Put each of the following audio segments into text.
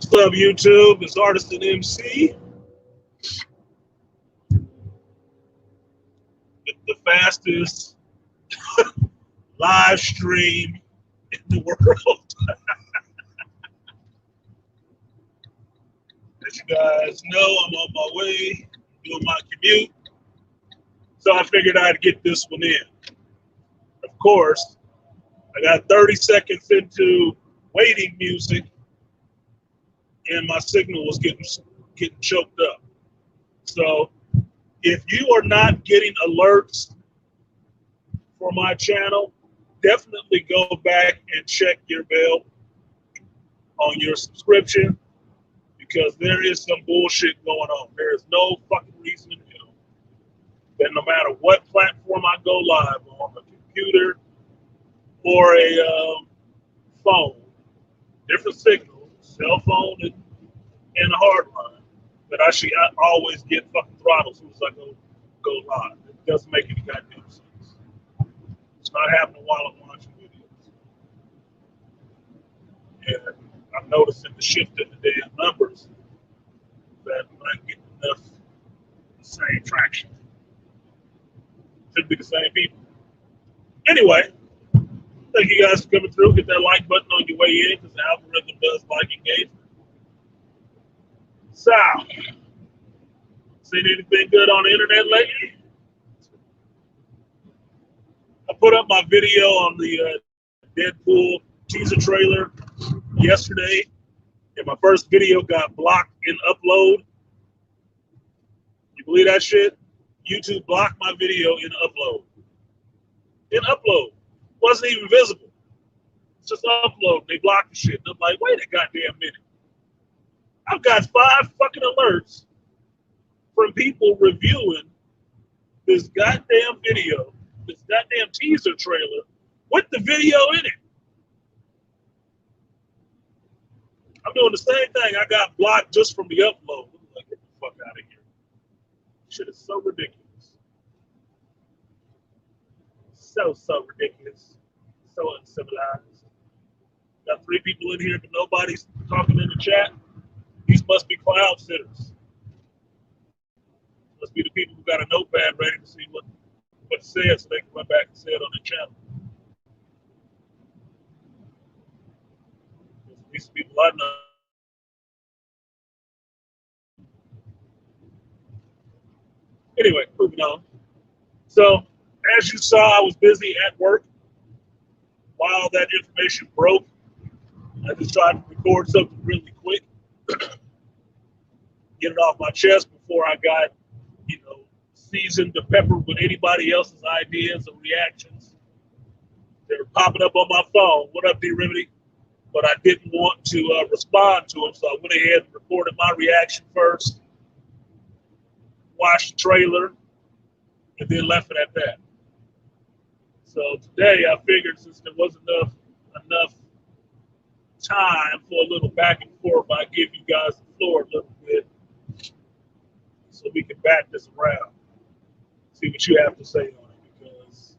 What's up, YouTube? It's artisanmc, the fastest live stream in the world. As you guys know, I'm on my way doing my commute, so I figured I'd get this one in. Of course, I got 30 seconds into waiting music, and my signal was getting choked up. So if you are not getting alerts for my channel, definitely go back and check your bell on your subscription, because there is some bullshit going on. There is no fucking reason in hell that no matter what platform I go live on, a computer or a phone, different signals, cell phone and a hard line, that I always get fucking throttled as soon as I go live. It doesn't make any goddamn sense. It's not happening while I'm watching videos. And I'm noticing the shift in the damn numbers that I'm not getting enough the same traction. Should be the same people. Anyway, thank you guys for coming through. Hit that like button on your way in, because the algorithm does like engagement. So, seen anything good on the internet lately? I put up my video on the Deadpool teaser trailer yesterday, and my first video got blocked in upload. You believe that shit? YouTube blocked my video in upload. In upload. Wasn't even visible. It's just upload. They blocked the shit. And I'm like, wait a goddamn minute. I've got 5 fucking alerts from people reviewing this goddamn video, this goddamn teaser trailer with the video in it. I'm doing the same thing. I got blocked just from the upload. I'm like, get the fuck out of here. Shit is so ridiculous. So ridiculous. So uncivilized. Got 3 people in here, but nobody's talking in the chat. These must be cloud sitters. Must be the people who got a notepad ready to see what it says, so they can run back and say it on their channel. These people I know. Anyway, moving on. So, as you saw, I was busy at work while that information broke. I just tried to record something really quick, get it off my chest before I got, seasoned to pepper with anybody else's ideas and reactions. They're popping up on my phone. What up, D-Remedy? But I didn't want to respond to them, so I went ahead and recorded my reaction first, watched the trailer, and then left it at that. So today I figured, since there wasn't enough time for a little back and forth, I give you guys the floor a little bit so we can back this around, see what you have to say on it, because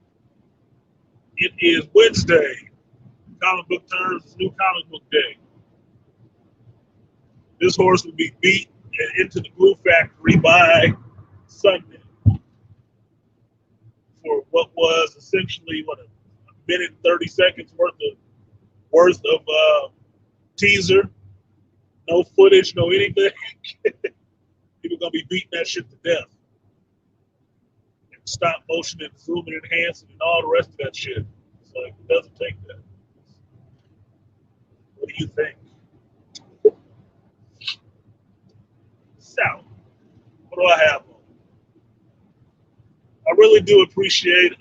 it is Wednesday. Comic book terms, it's new comic book day. This horse will be beat into the glue factory by Sunday for what was essentially a minute and 30 seconds worth of teaser, no footage, no anything. People gonna be beating that shit to death. And stop motion and zooming, enhancing, and all the rest of that shit. It's like, it doesn't take that. What do you think? So, what do I have on? I really do appreciate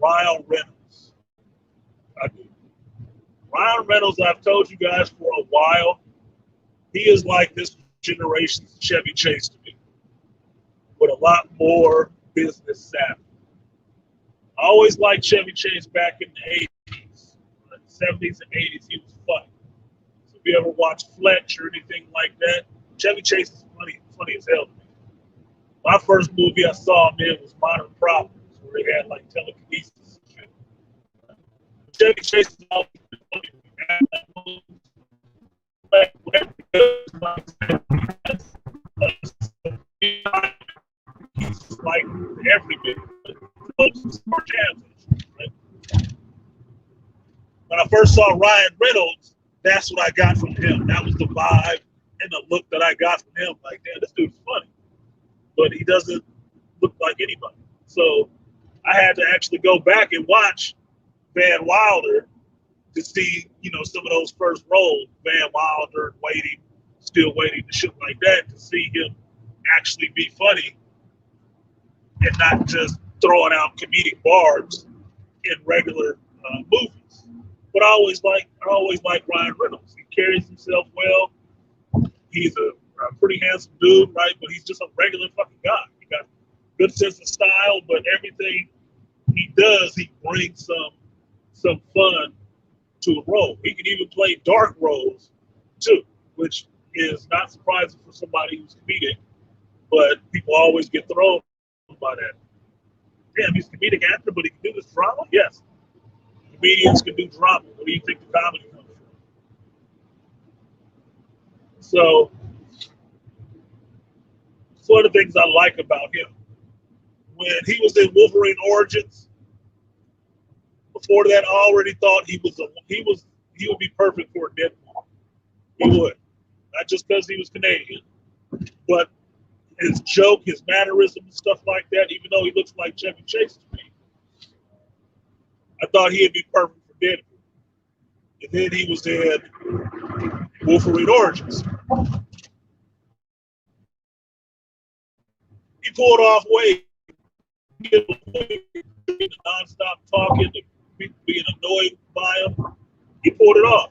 Ryan Reynolds. I do. Ryan Reynolds, I've told you guys for a while, he is like this generation's Chevy Chase to me, with a lot more business savvy. I always liked Chevy Chase back in the 80s, the 70s and 80s. He was funny. So if you ever watch Fletch or anything like that, Chevy Chase is funny as hell to me. My first movie I saw him in was Modern Problems, where he had like telekinesis and shit. Chevy Chase is always been funny. pretty big. Right? When I first saw Ryan Reynolds, that's what I got from him. That was the vibe and the look that I got from him. Like, damn, this dude's funny, but he doesn't look like anybody. So I had to actually go back and watch Van Wilder to see, some of those first roles, Van Wilder, Still Waiting, and shit like that, to see him actually be funny and not just throwing out comedic barbs in regular movies. But I always like Ryan Reynolds. He carries himself well. He's a pretty handsome dude, right? But he's just a regular fucking guy. He got good sense of style, but everything he does, he brings some fun to a role. He can even play dark roles too, which is not surprising for somebody who's comedic, but people always get thrown by that. Damn, he's a comedic actor, but he can do this drama? Yes. Comedians can do drama. Where do you think the comedy comes from? So, it's one of the things I like about him. When he was in Wolverine Origins, before that, I already thought he would be perfect for a Deadpool. He would. Not just because he was Canadian, but his joke, his mannerism, and stuff like that, even though he looks like Chevy Chase to me, I thought he'd be perfect for Deadpool. And then he was in Wolverine Origins. He pulled off Wade, non-stop talking, being annoyed by him. He pulled it off.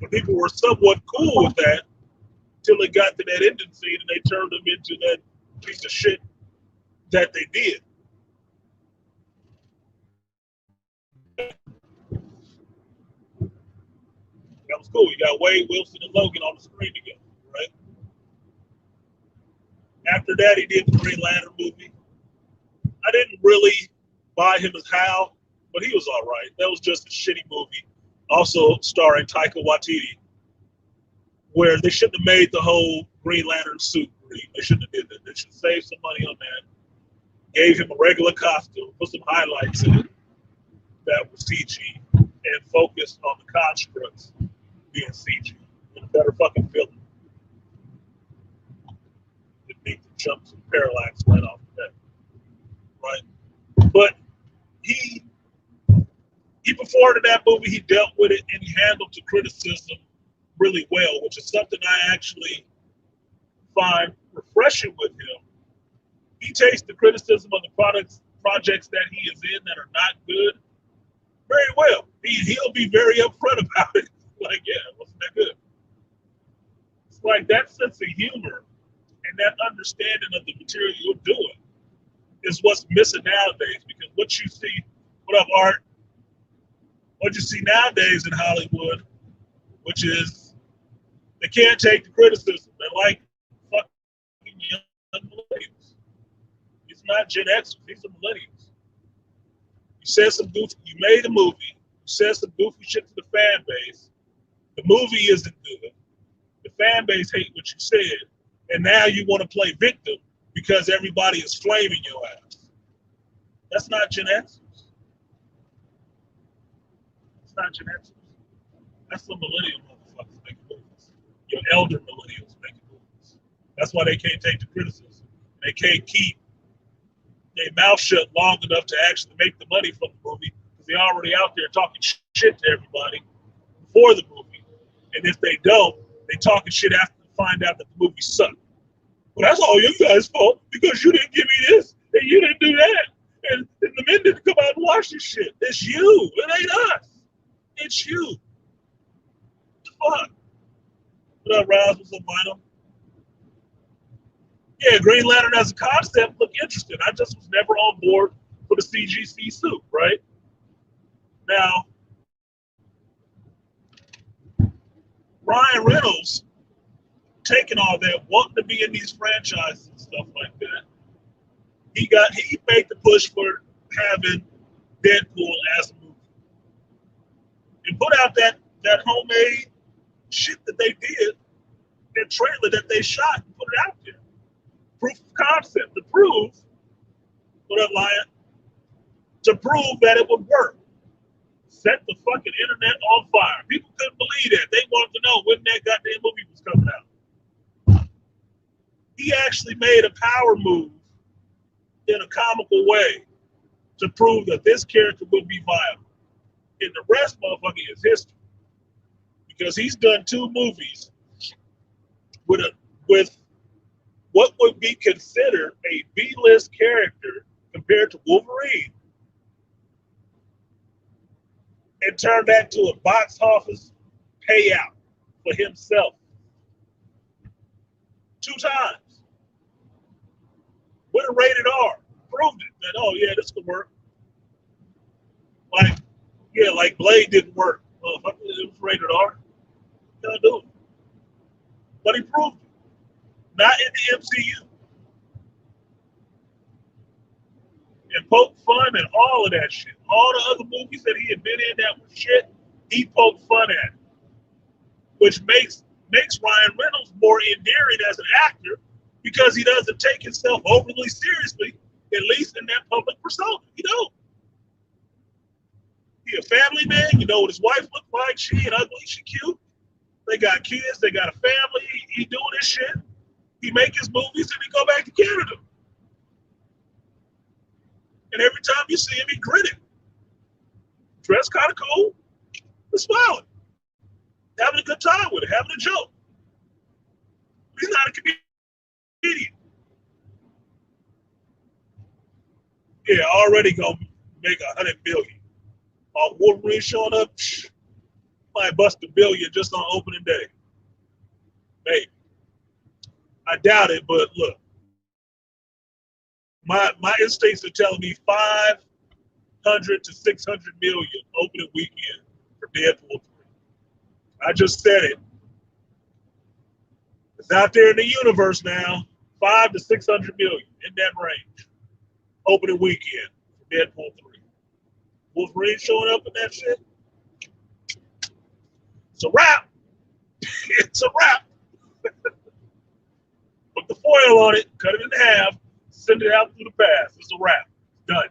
And people were somewhat cool with that until it got to that ending scene and they turned him into that piece of shit that they did. That was cool. You got Wade, Wilson, and Logan on the screen together, right? After that, he did the Green Lantern movie. I didn't really buy him as Hal, but he was all right. That was just a shitty movie. Also starring Taika Waititi, where they shouldn't have made the whole Green Lantern suit green. They shouldn't have did that. They should save some money on that. Gave him a regular costume, put some highlights in it that was CG, and focused on the constructs being CG. And a better fucking villain. It beat the jumps and parallax right off the bat. Right? But he performed in that movie, he dealt with it, and he handled the criticism really well, which is something I actually find refreshing with him. He takes the criticism of the projects that he is in that are not good very well. He'll be very upfront about it. Like, yeah, wasn't that good? It's like that sense of humor and that understanding of the material you're doing is what's missing nowadays. Because what you see, what up, Art? What you see nowadays in Hollywood, which is they can't take the criticism. They're like fucking young millennials. These are not Gen Xers. These are millennials. You said some goofy. You made a movie. You said some goofy shit to the fan base. The movie isn't good. The fan base hate what you said, and now you want to play victim because everybody is flaming your ass. That's not Gen Xers. It's not Gen Xers. That's the millennial motherfuckers making movies. Your elder millennials making movies. That's why they can't take the criticism. They can't keep their mouth shut long enough to actually make the money from the movie because they're already out there talking shit to everybody before the movie. And if they don't, they talking shit after they find out that the movie sucked. Well, that's all you guys' fault because you didn't give me this and you didn't do that. And the men didn't come out and watch this shit. It's you. It ain't us. It's you. Fuck. What up, Roz? What's up, Lionel? Yeah, Green Lantern as a concept looked interesting. I just was never on board for the CGC suit, right? Now, Ryan Reynolds taking all that, wanting to be in these franchises and stuff like that. He made the push for having Deadpool as a movie. And put out that homemade shit that they did, that trailer that they shot and put it out there. Proof of concept to prove What up, Lion? To prove that it would work. Set the fucking internet on fire. People couldn't believe that. They wanted to know when that goddamn movie was coming out. He actually made a power move in a comical way to prove that this character would be viable. And the rest, motherfucker, is history. Because he's done 2 movies with what would be considered a B-list character compared to Wolverine, and turned that to a box office payout for himself 2 times. With a rated R. Proved it. That, oh yeah, this could work. Like Blade didn't work. It was rated R. Gotta do it. But he proved it. Not in the MCU. And poked fun and all of that shit. All the other movies that he had been in that were shit, he poked fun at. Which makes Ryan Reynolds more endearing as an actor because he doesn't take himself overly seriously, at least in that public persona. You know. He a family man. You know what his wife looked like. She ain't ugly. She cute. They got kids. They got a family. He doing his shit. He make his movies and he go back to Canada. And every time you see him, he grinning. Dressed kind of cool. But smiling. Having a good time with it. Having a joke. He's not a comedian. Yeah, already gonna make 100 billion. Wolverine showing up, might bust $1 billion just on opening day. Maybe. I doubt it, but look. My instincts are telling me 500 to 600 million opening weekend for Deadpool 3. I just said it. It's out there in the universe now. 500 to 600 million in that range. Opening weekend for Deadpool 3. Wolverine showing up in that shit. It's a wrap. It's a wrap. Put the foil on it, cut it in half, send it out through the pass. It's a wrap. It's done.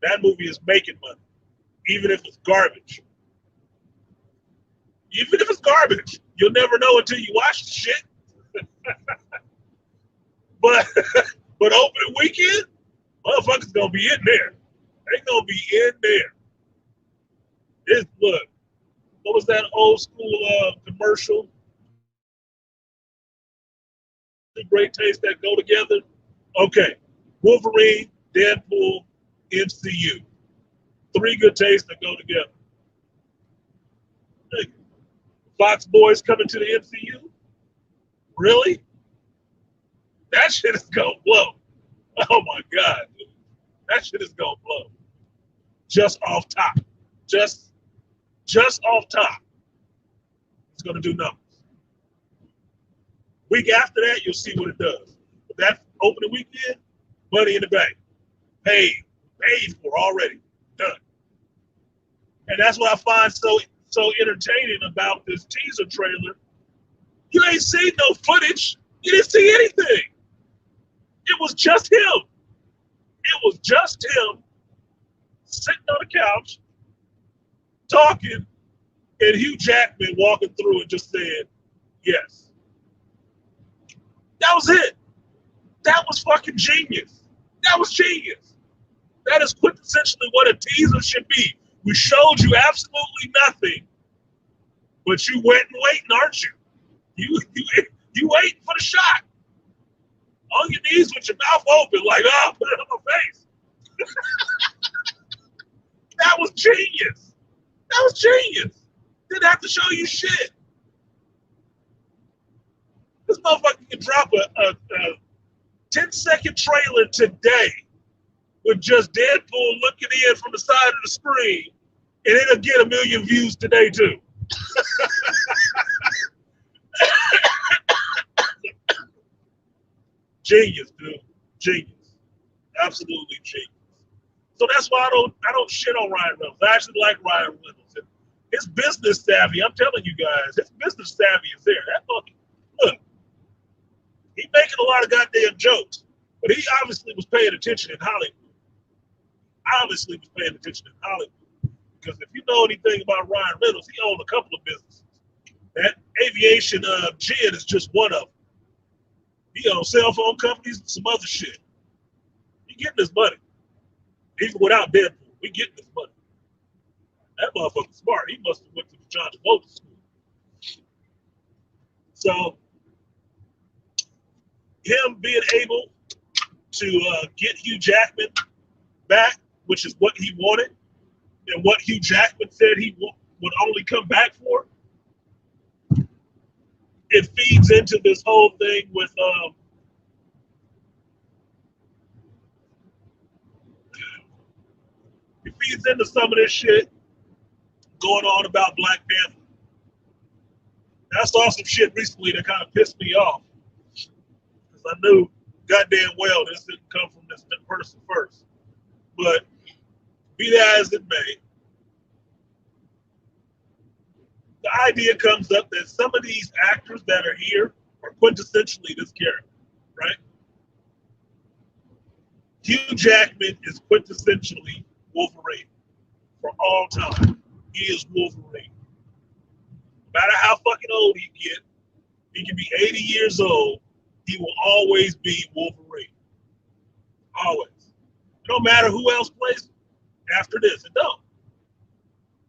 That movie is making money, even if it's garbage. Even if it's garbage, you'll never know until you watch the shit. but opening weekend, motherfuckers gonna be in there. They gonna be in there. Look, what was that old school commercial? The great tastes that go together. Okay, Wolverine, Deadpool, MCU. 3 good tastes that go together. Hey, Fox Boys coming to the MCU? Really? That shit is gonna blow. Oh my God, dude. That shit is gonna blow. Just off top. Just off top. It's gonna do numbers. Week after that, you'll see what it does. But that opening weekend, money in the bank. Paid for already. Done. And that's what I find so entertaining about this teaser trailer. You ain't seen no footage. You didn't see anything. It was just him. It was just him sitting on the couch, talking, and Hugh Jackman walking through and just saying, yes. That was it. That was fucking genius. That was genius. That is quintessentially what a teaser should be. We showed you absolutely nothing, but you went and waiting, aren't you? You waiting for the shot. On your knees with your mouth open, like, oh, put it on my face. That was genius. That was genius. Didn't have to show you shit. This motherfucker can drop a 10-second trailer today with just Deadpool looking in from the side of the screen, and it'll get 1 million views today too. Genius, dude. Genius. Absolutely genius. So that's why I don't shit on Ryan Reynolds. I actually like Ryan Reynolds. His business savvy, I'm telling you guys, his business savvy is there. That fucking, look, he's making a lot of goddamn jokes, But he obviously was paying attention in Hollywood. Obviously was paying attention in Hollywood. Because if you know anything about Ryan Reynolds, he owned a couple of businesses. That aviation gin is just one of them. He owns cell phone companies and some other shit. He getting his money. Even without Deadpool, we getting his money. That motherfucker's smart. He must have went to the John Travolta school. So, him being able to get Hugh Jackman back, which is what he wanted, and what Hugh Jackman said he would only come back for, it feeds into this whole thing with it feeds into some of this shit going on about Black Panther. I saw some shit recently that kind of pissed me off because I knew goddamn well this didn't come from this person first. But be that as it may, the idea comes up that some of these actors that are here are quintessentially this character, right? Hugh Jackman is quintessentially Wolverine for all time. He is Wolverine. No matter how fucking old he get, he can be 80 years old, he will always be Wolverine. Always. It don't matter who else plays after this. It don't.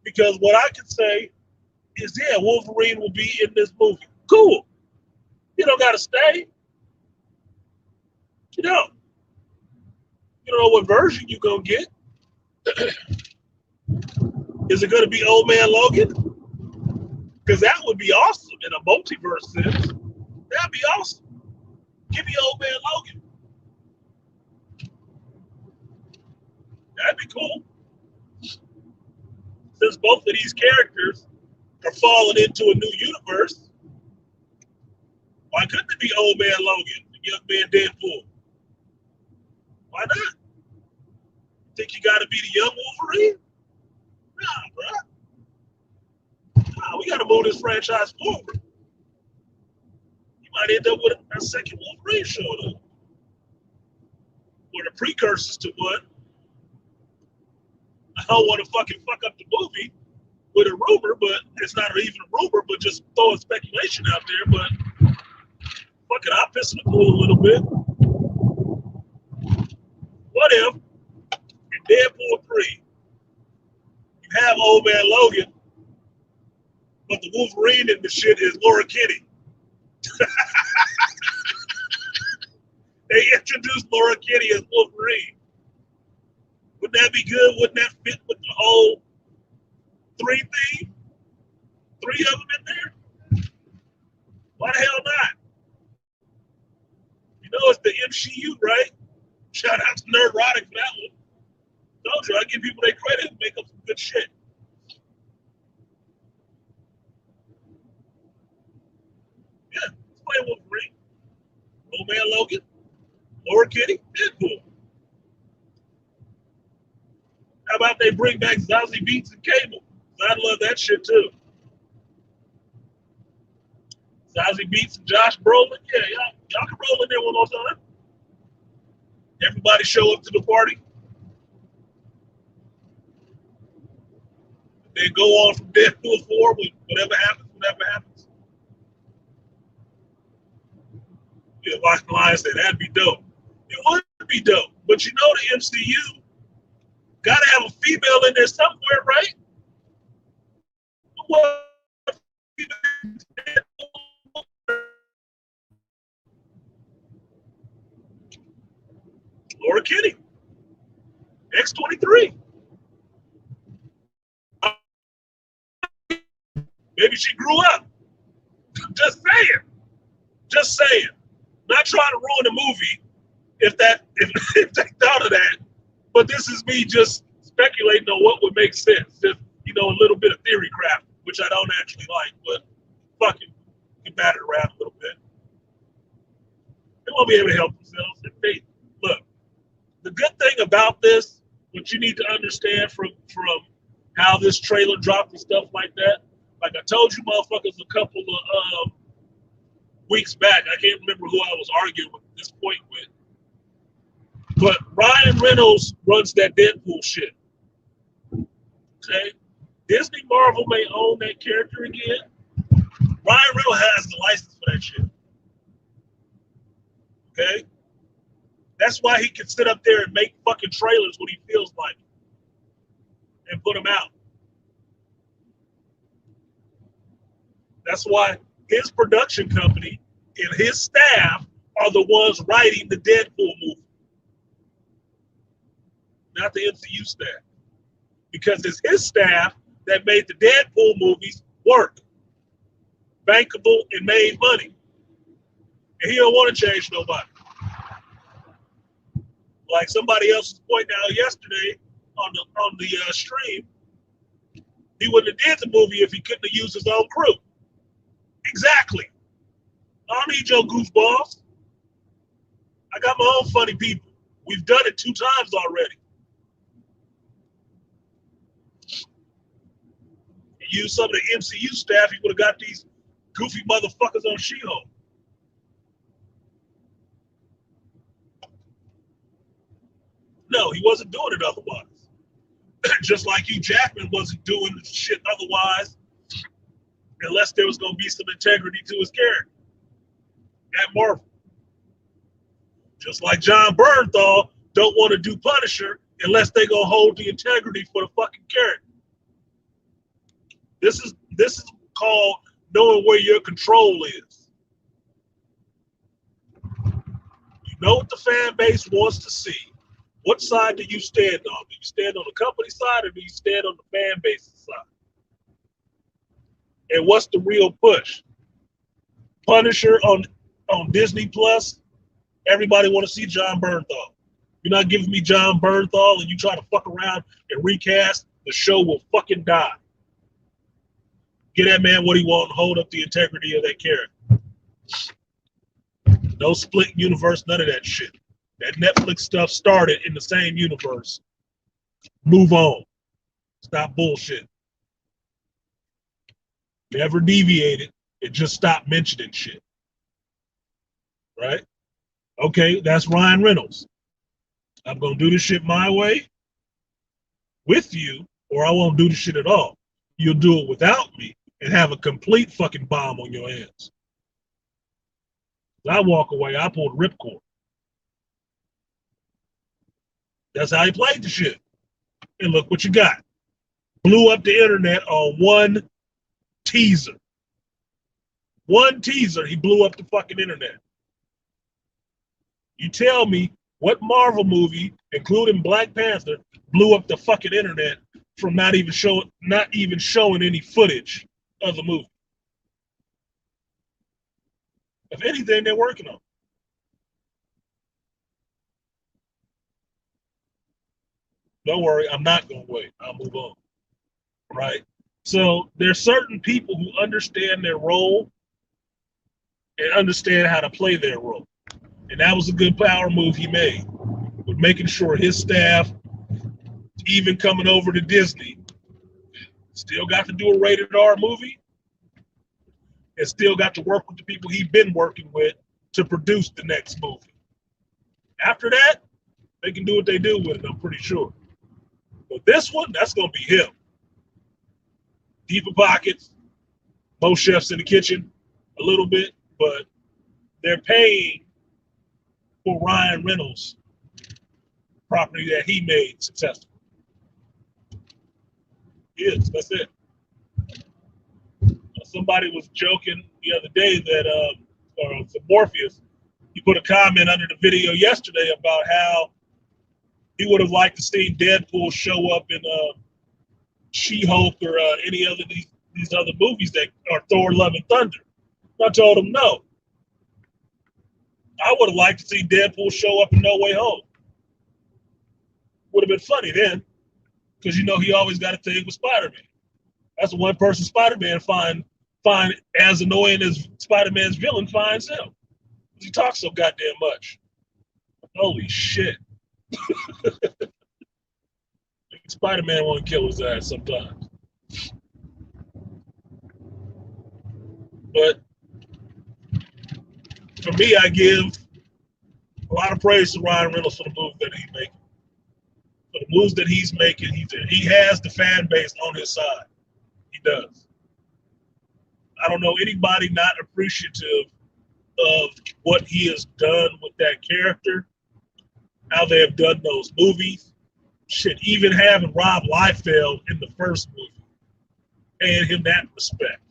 Because what I can say is, yeah, Wolverine will be in this movie. Cool. You don't got to stay. You don't. You don't know what version you're going to get. Is it going to be Old Man Logan? Because that would be awesome in a multiverse sense. That'd be awesome. Give me Old Man Logan. That'd be cool. Since both of these characters are falling into a new universe, why couldn't it be Old Man Logan, the young man Deadpool? Why not? Think you got to be the young Wolverine? Nah, bro. Nah, we got to move this franchise forward. You might end up with a second Wolverine showing up. Or the precursors to one. I don't want to fucking fuck up the movie with a rumor, but it's not even a rumor, but just throwing speculation out there. But fuck it, I'll piss in the pool a little bit. What if in Deadpool 3 you have Old Man Logan, but the Wolverine in the shit is Laura Kinney? They introduced Laura Kinney as Wolverine. Wouldn't that be good? Wouldn't that fit with the whole 3 theme? 3 of them in there? Why the hell not? You know it's the MCU, right? Shout out to Nerdrotic for that one. Told you, I give people their credit and make up some good shit. Yeah, let's play Wolverine. Old Man Logan, Laura Kinney, Deadpool. How about they bring back Zazie Beetz and Cable? I love that shit too. Zazie Beetz and Josh Brolin, yeah, y'all can roll in there one more time. Everybody show up to the party. Then go on from Deadpool 4 with whatever happens. Yeah, Michael Lyons said that'd be dope. It would be dope. But you know the MCU gotta have a female in there somewhere, right? What? Laura Kinney, X-23. Maybe she grew up. Just saying. Not trying to ruin the movie if they thought of that. But this is me just speculating on what would make sense. Just, a little bit of theory craft, which I don't actually like, but fuck it. You can bat it around a little bit. They won't be able to help themselves. Look, the good thing about this, what you need to understand from how this trailer dropped and stuff like that, like I told you motherfuckers a couple of weeks back, I can't remember who I was arguing with at this point with, But Ryan Reynolds runs that Deadpool shit. Okay? Disney Marvel may own that character again. Ryan Reynolds has the license for that shit. Okay? That's why he can sit up there and make fucking trailers when he feels like it and put them out. That's why his production company and his staff are the ones writing the Deadpool movie, not the MCU staff. Because it's his staff that made the Deadpool movies work, bankable, and made money. And he don't want to change nobody. Like somebody else was pointing out yesterday on the stream, he wouldn't have did the movie if he couldn't have used his own crew. Exactly. I don't need your goofballs. I got my own funny people. We've done it 2 times already. He used some of the MCU staff, he would have got these goofy motherfuckers on She-Hulk. No, he wasn't doing it otherwise. Just like Hugh Jackman wasn't doing shit otherwise unless there was going to be some integrity to his character at Marvel. Just like John Bernthal don't want to do Punisher unless they going to hold the integrity for the fucking character. This is called knowing where your control is. You know what the fan base wants to see. What side do you stand on? Do you stand on the company side or do you stand on the fan base side? And what's the real push? Punisher on Disney Plus. Everybody want to see John Bernthal. You're not giving me John Bernthal and you try to fuck around and recast, the show will fucking die. Get that man what he wants and hold up the integrity of that character. No split universe, none of that shit. That Netflix stuff started in the same universe. Move on. Stop bullshit. Never deviated. It just stopped mentioning shit. Right? Okay, that's Ryan Reynolds. I'm going to do this shit my way with you, or I won't do the shit at all. You'll do it without me and have a complete fucking bomb on your hands. I walk away, I pull the ripcord. That's how he played the shit. And look what you got. Blew up the internet on one teaser. One teaser, he blew up the fucking internet. You tell me what Marvel movie, including Black Panther, blew up the fucking internet from not even showing any footage of the movie. If anything, they're working on. Don't worry, I'm not going to wait. I'll move on. Right? So there's certain people who understand their role and understand how to play their role. And that was a good power move he made with making sure his staff, even coming over to Disney, still got to do a rated R movie and still got to work with the people he's been working with to produce the next movie. After that, they can do what they do with it, I'm pretty sure. But this one, that's going to be him. Deeper pockets, most chefs in the kitchen, a little bit, but they're paying for Ryan Reynolds' property that he made successful. Yes, that's it. Somebody was joking the other day that, for Morpheus, he put a comment under the video yesterday about how he would have liked to see Deadpool show up in She-Hulk or any other these other movies that are Thor: Love and Thunder. I told him no. I would have liked to see Deadpool show up in No Way Home. Would have been funny then, because you know he always got a thing with Spider-Man. That's the one person Spider-Man find as annoying as Spider-Man's villain finds him. He talks so goddamn much. Holy shit. Spider-Man want to kill his ass sometimes. But for me, I give a lot of praise to Ryan Reynolds for the move that moves that he's making, he has the fan base on his side. He does. I don't know anybody not appreciative of what he has done with that character, how they have done those movies. Shit, even having Rob Liefeld in the first movie, paying him that respect,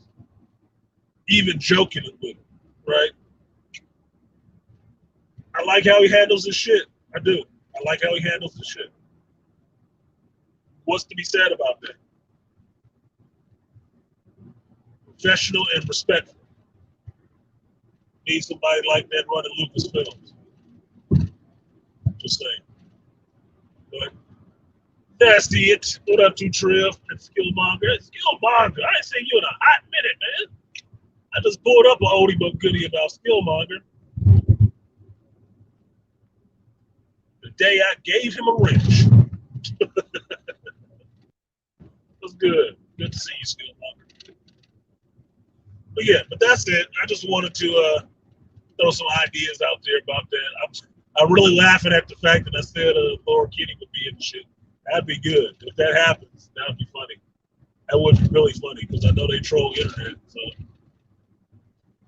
even joking with him, right? I like how he handles his shit. I do. I like how he handles his shit. What's to be said about that? Professional and respectful. Need somebody like that running Lucasfilms. Just saying. But that's it. What up, to Trill and Skillmonger? Skillmonger, I ain't seen you in a hot minute, man. I just pulled up an oldie but goodie about Skillmonger. The day I gave him a wrench. That's good. Good to see you, Skillmonger. But yeah, but that's it. I just wanted to throw some ideas out there about that. I'm really laughing at the fact that I said Laura Kitty would be in the shit. That'd be good. If that happens, that would be funny. That would be really funny because I know they troll the internet, so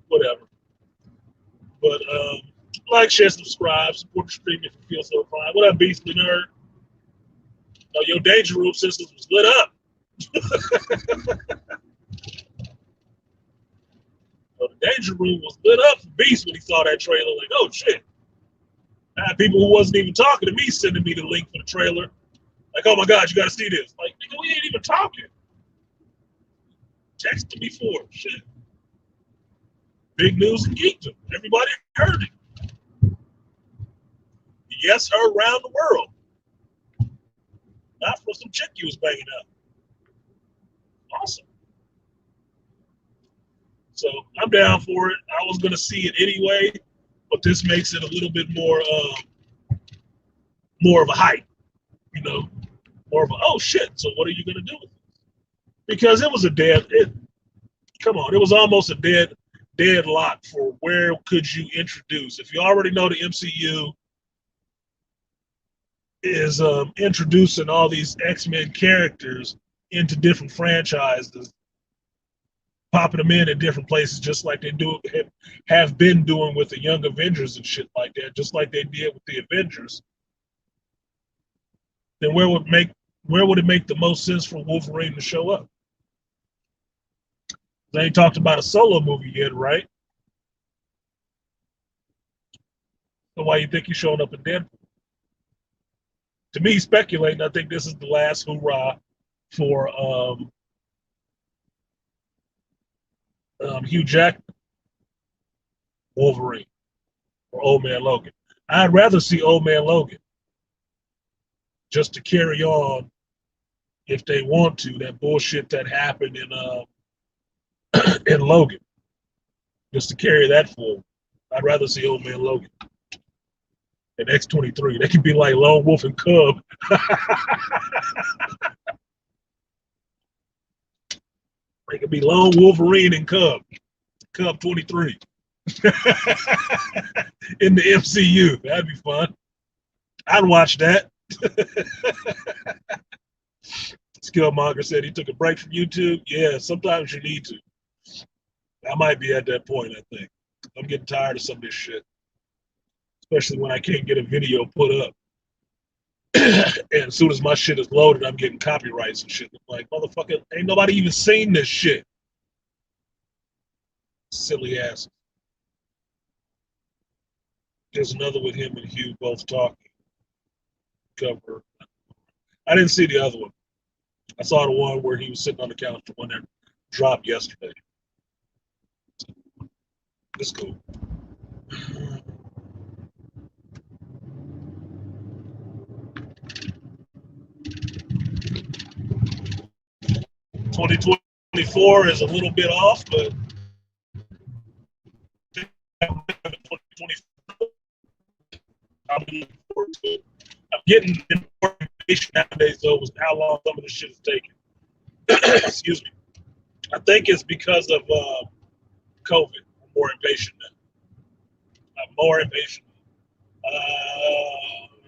whatever. But like, share, subscribe, support the stream if you feel so inclined. What up, Beastly Nerd? Oh, your Danger Room systems was lit up. So the Danger Room was lit up for Beast when he saw that trailer. Like, oh shit. I had people who wasn't even talking to me sending me the link for the trailer. Like, oh my God, you gotta see this. Like, nigga, we ain't even talking. Texted me for it. Shit. Big news in geekdom. Everybody heard it. Yes, her around the world. Not for some chick you was banging up. Awesome. So I'm down for it. I was gonna see it anyway, but this makes it a little bit more of a hype, you know, more of a, oh shit, so what are you gonna do with it? Because it was it was almost a deadlock for where could you introduce. If you already know the MCU is introducing all these X-Men characters into different franchises, popping them in at different places, just like they have been doing with the Young Avengers and shit like that, just like they did with the Avengers. Then where would it make the most sense for Wolverine to show up? They ain't talked about a solo movie yet, right? So why you think he's showing up in Deadpool? To me, speculating, I think this is the last hurrah for Hugh Jackman, Wolverine, or Old Man Logan. I'd rather see Old Man Logan just to carry on, if they want to, that bullshit that happened in Logan, just to carry that forward. I'd rather see Old Man Logan and X-23. They could be like Lone Wolf and Cub. They could be Lone Wolverine and Cub 23 in the MCU. That'd be fun. I'd watch that. Skillmonger said he took a break from YouTube. Yeah, sometimes you need to. I might be at that point, I think. I'm getting tired of some of this shit. Especially when I can't get a video put up. And as soon as my shit is loaded, I'm getting copyrights and shit. I'm like, motherfucker, ain't nobody even seen this shit. Silly ass. There's another with him and Hugh both talking. Cover. I didn't see the other one. I saw the one where he was sitting on the couch, the one that dropped yesterday. It's cool. 2024 is a little bit off, but I'm looking forward to it. I'm getting more information nowadays, though, with how long some of this shit is taking. Excuse me. I think it's because of COVID. I'm more impatient now. I'm more impatient.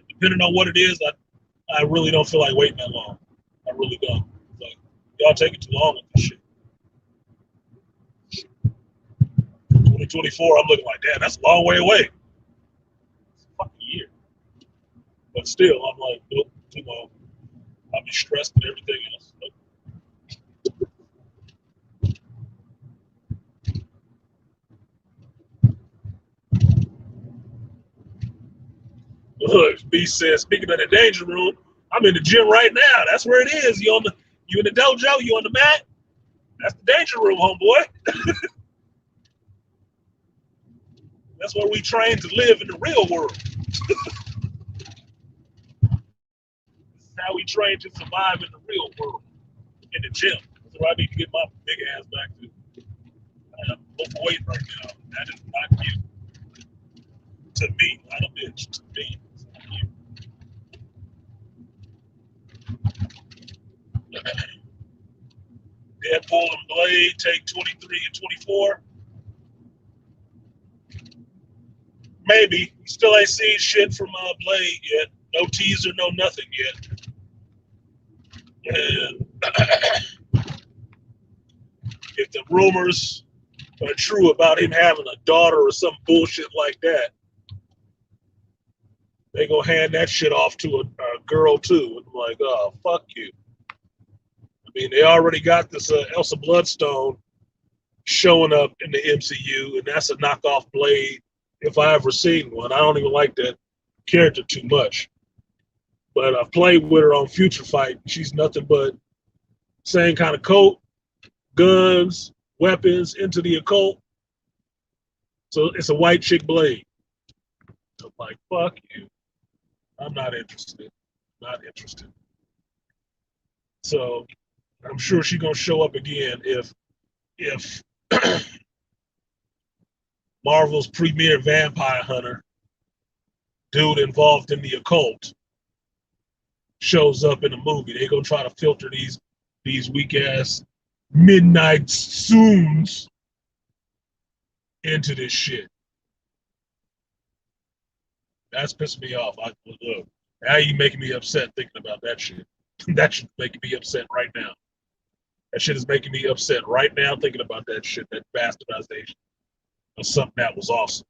Depending on what it is, I really don't feel like waiting that long. I really don't. Like, y'all taking too long with this shit. 2024, I'm looking like, damn, that's a long way away. It's a fucking year. But still, I'm like, nope, too long. I'll be stressed and everything else. Look, B says, speaking of the danger room, I'm in the gym right now. That's where it is. You in the dojo? You on the mat? That's the danger room, homeboy. That's where we train to live in the real world. This is how we train to survive in the real world, in the gym. That's where I need to get my big ass back to. I am overweight right now. That is not cute. To me, not a bitch. To me, it's not cute. Deadpool and Blade take 23 and 24. Maybe. Still ain't seen shit from Blade yet. No teaser, no nothing yet. And if the rumors are true about him having a daughter or some bullshit like that, they gonna hand that shit off to a girl too. And I'm like, oh, fuck you. I mean, they already got this Elsa Bloodstone showing up in the MCU, and that's a knockoff Blade if I ever seen one. I don't even like that character too much. But I've played with her on Future Fight. She's nothing but same kind of coat, guns, weapons, into the occult. So it's a white chick Blade. So I'm like, fuck you. I'm not interested. Not interested. So I'm sure she's gonna show up again if Marvel's premier vampire hunter, dude involved in the occult, shows up in the movie. They're gonna try to filter these weak ass midnight soons into this shit. That's pissing me off. Look, now you making me upset thinking about that shit. That shit making me upset right now. That shit is making me upset right now thinking about that shit, that bastardization of something that was awesome.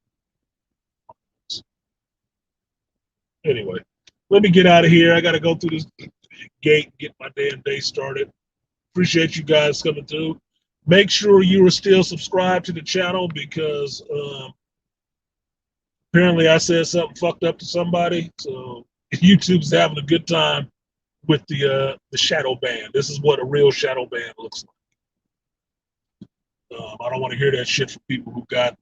Anyway, let me get out of here. I got to go through this gate and get my damn day started. Appreciate you guys coming through. Make sure you are still subscribed to the channel because apparently I said something fucked up to somebody. So YouTube's having a good time with the shadow ban. This is what a real shadow ban looks like. I don't want to hear that shit from people who got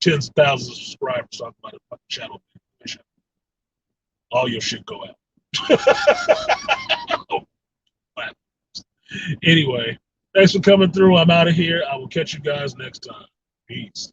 tens of thousands of subscribers talking about a fucking shadow ban. All your shit go out. Anyway, thanks for coming through. I'm out of here. I will catch you guys next time. Peace.